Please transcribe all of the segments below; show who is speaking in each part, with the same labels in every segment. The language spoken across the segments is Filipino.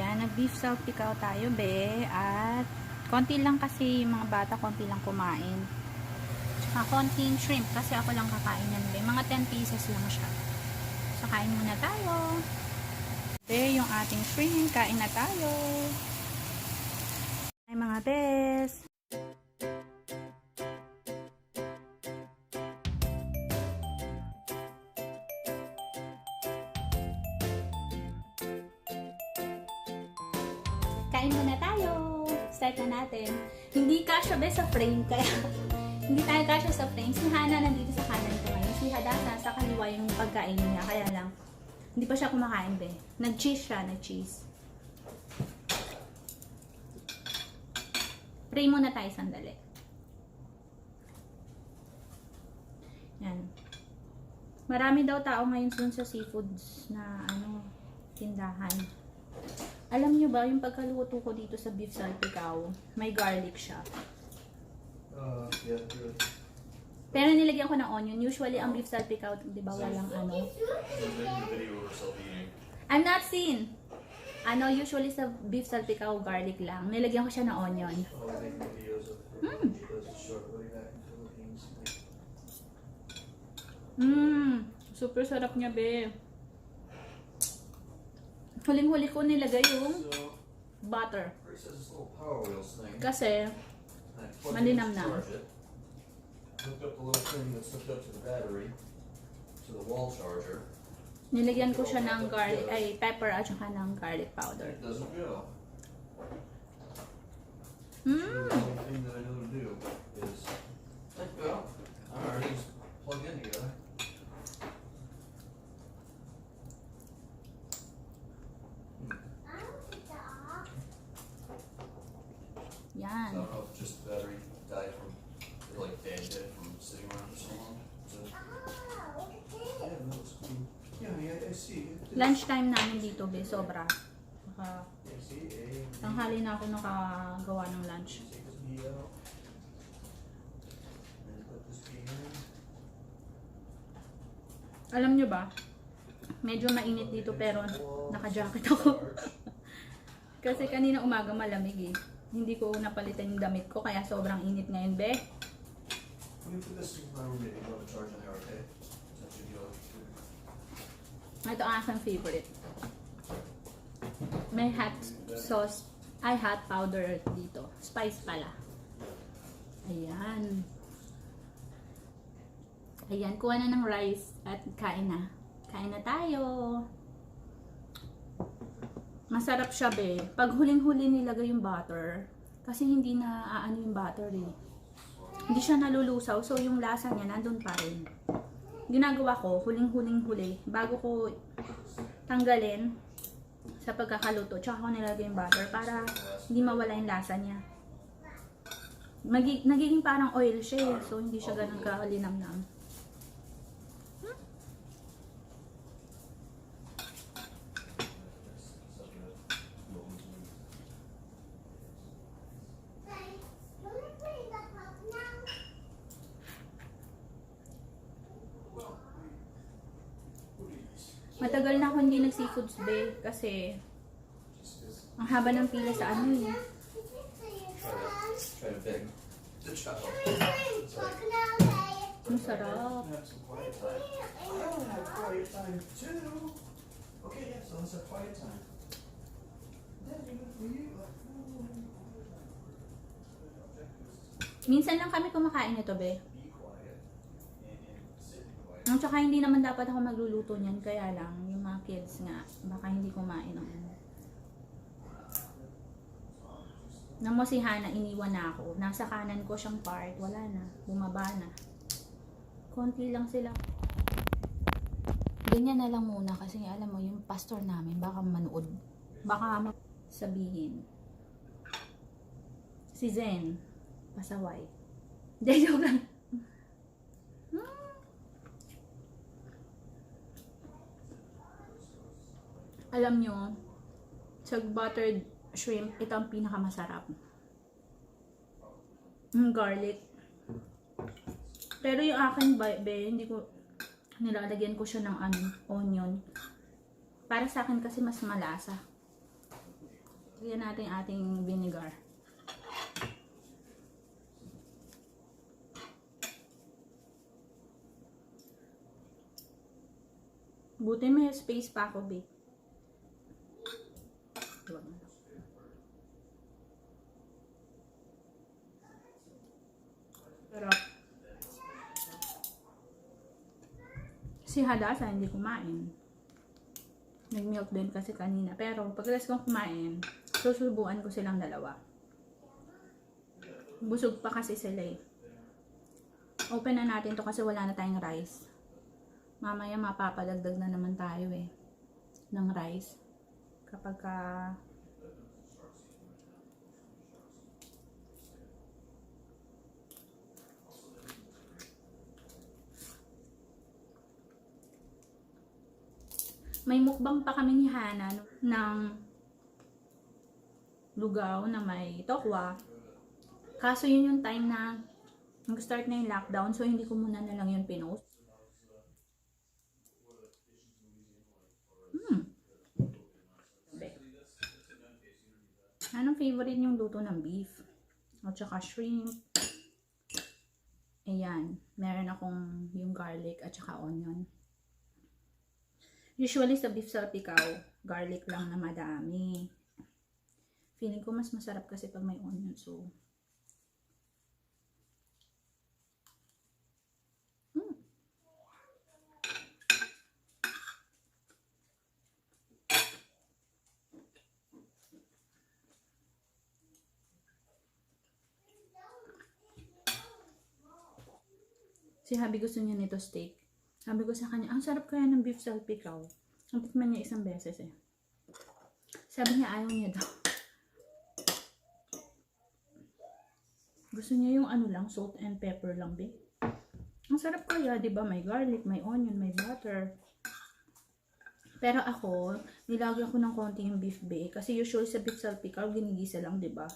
Speaker 1: Ayan, nag-beef salpicao tayo, be. At konti lang kasi yung mga bata, konti lang kumain. Tsaka konting shrimp kasi ako lang kakain yan, be. Mga 10 pieces lang siya. So, kain muna tayo. Be, yung ating shrimp, kain na tayo. Ay, mga bes. Kain muna tayo. Start na natin. Hindi kasya be sa frame, kaya hindi tayo kasya sa frame. Si Hana nandito sa kanan ko ngayon. Si Hadasa sa kaliwa yung pagkain niya. Kaya lang, hindi pa siya kumakain be. Nag-cheese siya, nag-cheese. Pray muna tayo sandali. Yan. Marami daw tao ngayon dun sa seafoods na tindahan. Alam nyo ba, yung pagkaluto ko dito sa beef salpicao, may garlic siya.
Speaker 2: Yeah, good.
Speaker 1: Pero nilagyan ko ng onion. Usually, ang beef salpicao, di ba, walang I'm not seen. Usually sa beef salpicao, garlic lang. Nilagyan ko siya ng onion. Super sarap niya, be. Huling-huli ko nilagay yung butter. Kasi, malinam na. Nilagyan ko siya ng garlic, pepper at saka ng garlic powder. Yan.
Speaker 2: Just battery died from, like dead from sitting around for so long. So, yeah, that looks cool. Yeah, I see.
Speaker 1: Lunchtime namin dito, be, sobra.
Speaker 2: Yeah, see,
Speaker 1: Tanghali na ako nakagawa ng lunch.
Speaker 2: take this B out. And put this B in.
Speaker 1: Alam nyo ba, medyo mainit dito pero naka-jacket ako. Kasi kanina umaga malamig eh. Hindi ko napalitan yung damit ko kaya sobrang init ngayon, be.
Speaker 2: Let me put this in my room if you want to charge on there, okay? That should be all.
Speaker 1: Ito ang aking favorite. May hot sauce, hot powder dito. Spice pala. Ayan. Ayan, kuha na ng rice at kain na. Kain na tayo. Masarap siya, be. Pag huling-huli nilagay yung butter, kasi hindi na yung butter eh. Hindi siya nalulusaw, so yung lasa niya nandun pa rin. Ginagawa ko, huling-huling-huli, bago ko tanggalin sa pagkakaluto, tsaka ko nilagay yung butter para hindi mawala yung lasa niya. Nagiging parang oil siya eh, so hindi siya ganun kalinamnam. Matagal na ako hindi nag-seafoods, be, kasi ang haba ng pila sa eh.
Speaker 2: Try to beg the child.
Speaker 1: Ang sarap.
Speaker 2: Have some quiet time. I want to have quiet time too. Okay, yeah, so let's have quiet time. That's good for you.
Speaker 1: Minsan lang kami kumakain nito, be.
Speaker 2: Be quiet and sit quiet.
Speaker 1: Ang tsaka hindi naman dapat ako magluluto niyan, kaya lang yung mga kids nga, baka hindi kumain ng Nang mo si Hana, iniwan na ako. Nasa kanan ko siyang part, wala na, bumaba na. Konti lang sila. Ganyan na lang muna kasi alam mo, yung pastor namin, baka manood. Baka sabihin. Si Zen, pasaway. Hindi, joke lang. Alam nyo, sa buttered shrimp, ito ang pinakamasarap. Garlic. Pero yung akin, be, hindi ko, nilalagyan ko siya ng onion. Para sa akin kasi mas malasa. Lagyan natin yung ating vinegar. Buti may space pa ako, babe. Pero, si Hadasa hindi kumain. Nag-milk din kasi kanina. Pero, pagkatapos kong kumain, susubuan ko silang dalawa. Busog pa kasi sila eh. Open na natin to kasi wala na tayong rice. Mamaya mapapadagdag na naman tayo eh ng rice kapag may mukbang pa kami ni Hana ng lugaw na may tokwa. Kaso yun yung time na nag-start na yung lockdown, so hindi ko muna na lang yun pinost. Anong favorite yung luto ng beef? At saka shrimp. Ayan. Meron akong yung garlic at saka onion. Usually sa beef salpikaw, garlic lang na madami. Feeling ko mas masarap kasi pag may onion. So, si Habi gusto niya nito steak. Sabi ko sa kanya, ang sarap kaya ng beef salpikaw. Ang tikman niya isang beses eh. Sabi niya ayaw niya daw. Gusto niya yung ano lang, salt and pepper lang, be. Ang sarap kaya, di ba? May garlic, may onion, may butter. Pero ako, nilagyan ko ng konti yung beef be. Kasi usually sa beef salpikaw, ginigisa lang, di ba?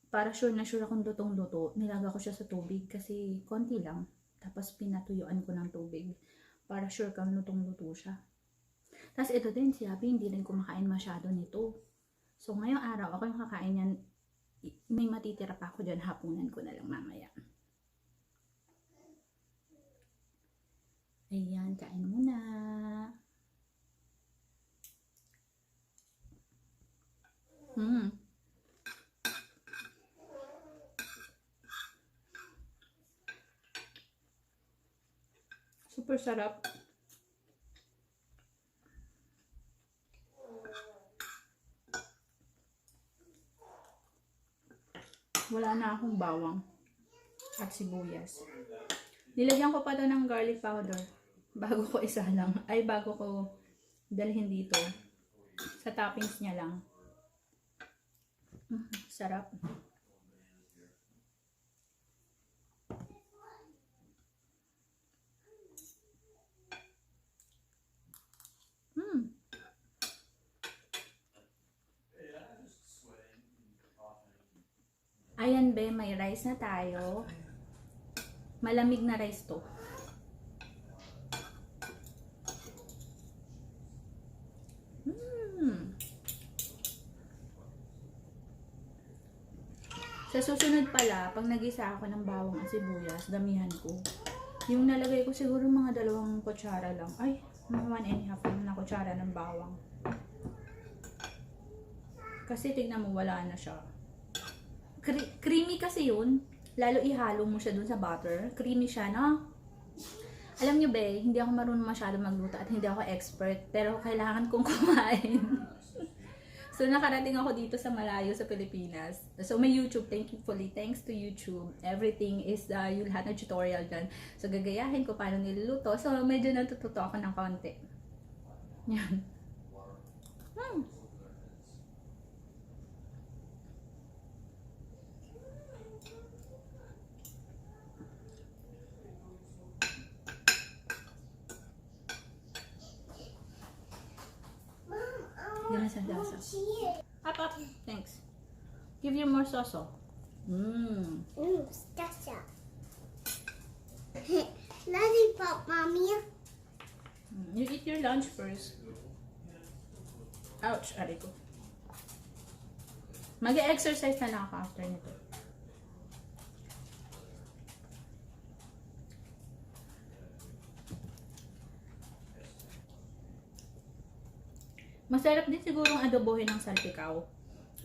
Speaker 1: Para sure na sure akong lutong-luto, nilagyan ko siya sa tubig kasi konti lang. Tapos pinatuyuan ko ng tubig para sure kang lutong-luto siya. Tapos ito din, si Habi, hindi rin kumakain masyado nito. So ngayong araw, ako yung kakain yan. May matitira pa ako dyan, hapunan ko na lang mamaya. Ayan, kain muna. Super sarap. Wala na akong bawang at sibuyas. Nilagyan ko pa to ng garlic powder bago ko isa lang. Ay, bago ko dalhin dito. Sa toppings niya lang. Sarap. Ayan be, may rice na tayo. Malamig na rice to. Sa susunod pala, pag nagisa ako ng bawang at sibuyas, damihan ko. Yung nalagay ko siguro mga 2 kutsara lang. Ay, mga 1.5 na kutsara ng bawang. Kasi tignan mo, wala na siya. Creamy kasi yun. Lalo ihalo mo siya dun sa butter. Creamy siya, no? Alam nyo be, hindi ako marunong masyado magluto at hindi ako expert. Pero kailangan kong kumain. So, nakarating ako dito sa malayo sa Pilipinas. So, may YouTube. Thankfully, thanks to YouTube. Everything is, yung lahat ng tutorial dyan. So, gagayahin ko paano niluluto. So, medyo natututo ako ng konti. Yan. Yan sa lasa. Up. Thanks. Give you more sauce.
Speaker 3: Stasha. Lollipop, mommy.
Speaker 1: You eat your lunch first. Ouch, Ariko. Mag-exercise na lang ako after nito. Masarap din siguro ang adobohin ng salpikaw.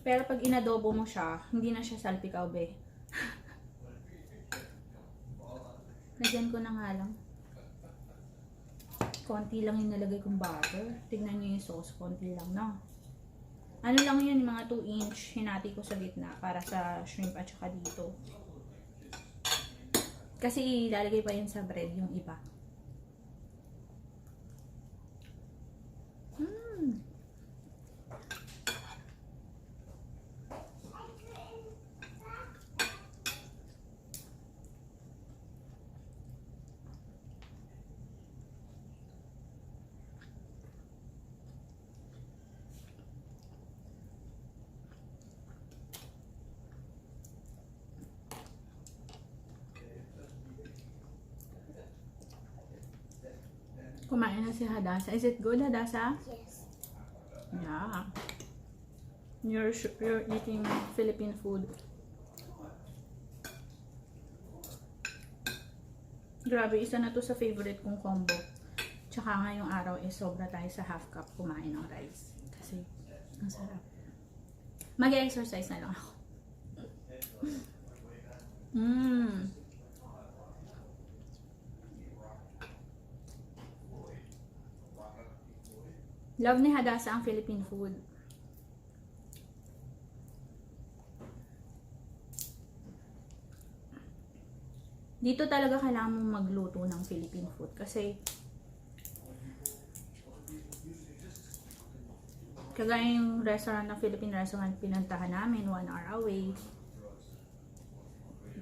Speaker 1: Pero pag inadobo mo siya, hindi na siya salpikaw, be. Lagyan ko na nga lang. Konti lang yung nalagay kong butter. Tignan nyo yung sauce, konti lang na. Ano lang yun, mga 2 inch, hinati ko sa gitna para sa shrimp at saka dito. Kasi ilalagay pa yun sa bread yung iba. Kumain na si Hadasa. Is it good, Hadasa?
Speaker 3: Yes.
Speaker 1: Yeah. You're eating Philippine food. Grabe, isa na to sa favorite kong combo. Tsaka ngayong araw sobra tayo sa half cup kumain ng rice. Kasi, ang sarap. Mag-exercise na lang ako. Love ni Hadasa ang Philippine food. Dito talaga kailangan mong magluto ng Philippine food kasi kagaya yung restaurant na Philippine restaurant pinuntahan namin 1 hour away.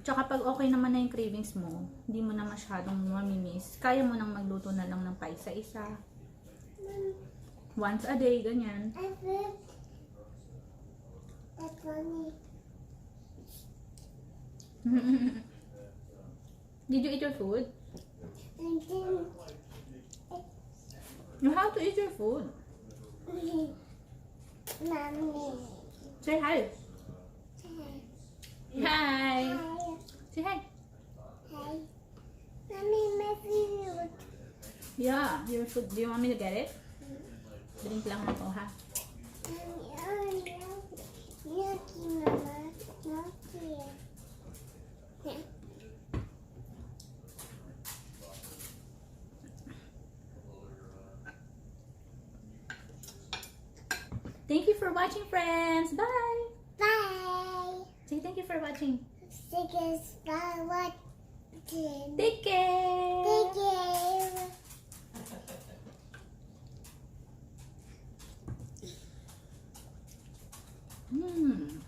Speaker 1: Tsaka pag okay naman na yung cravings mo, hindi mo na masyadong mamimiss. Kaya mo nang magluto na lang ng paisa-isa. Once a day, ganyan.
Speaker 3: I think that's funny.
Speaker 1: Did you eat your food?
Speaker 3: And then,
Speaker 1: You have to eat your food.
Speaker 3: Mommy.
Speaker 1: Say hi. Hi.
Speaker 3: Hi.
Speaker 1: Say hi.
Speaker 3: Hi. Mommy, my favorite.
Speaker 1: Yeah, your food. Do you want me to get it? Drink lang ako, ha?
Speaker 3: Yucky, Mama. Yucky.
Speaker 1: Thank you for watching, friends. Bye.
Speaker 3: Bye.
Speaker 1: Say thank you for watching.
Speaker 3: Thank you for watching.
Speaker 1: Take care.
Speaker 3: Thank you.
Speaker 1: Hmm.